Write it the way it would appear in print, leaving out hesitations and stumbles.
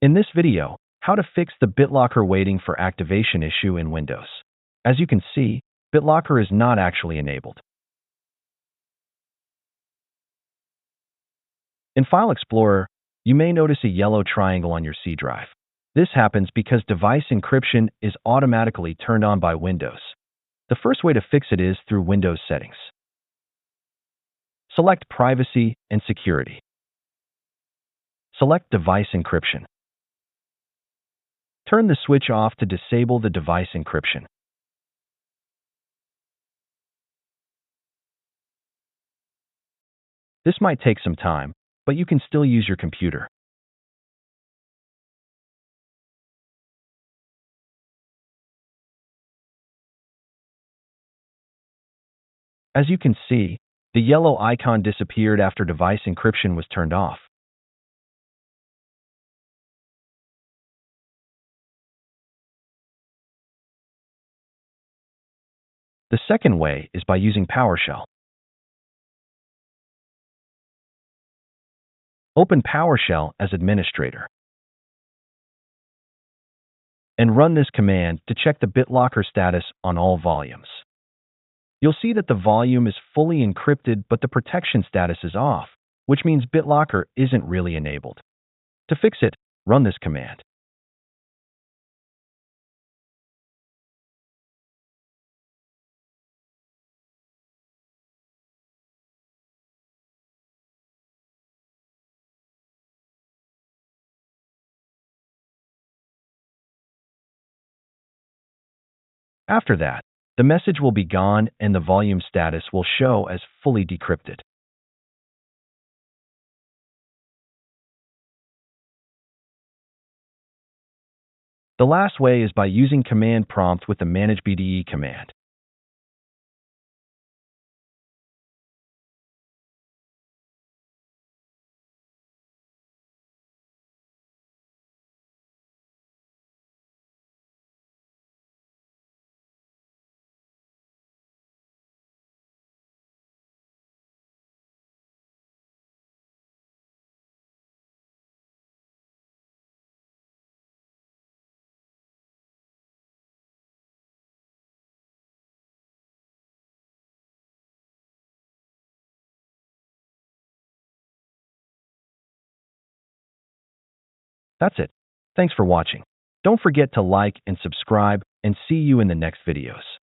In this video, how to fix the Bitlocker waiting for activation issue in Windows. As you can see, Bitlocker is not actually enabled. In File Explorer, you may notice a yellow triangle on your C drive. This happens because device encryption is automatically turned on by Windows. The first way to fix it is through Windows Settings. Select Privacy and Security. Select Device Encryption. Turn the switch off to disable the device encryption. This might take some time, but you can still use your computer. As you can see, the yellow icon disappeared after device encryption was turned off. The second way is by using PowerShell. Open PowerShell as administrator and run this command to check the Bitlocker status on all volumes. You'll see that the volume is fully encrypted, but the protection status is off, which means Bitlocker isn't really enabled. To fix it, run this command. After that, the message will be gone and the volume status will show as fully decrypted. The last way is by using command prompt with the manage BDE command. That's it. Thanks for watching. Don't forget to like and subscribe, and see you in the next videos.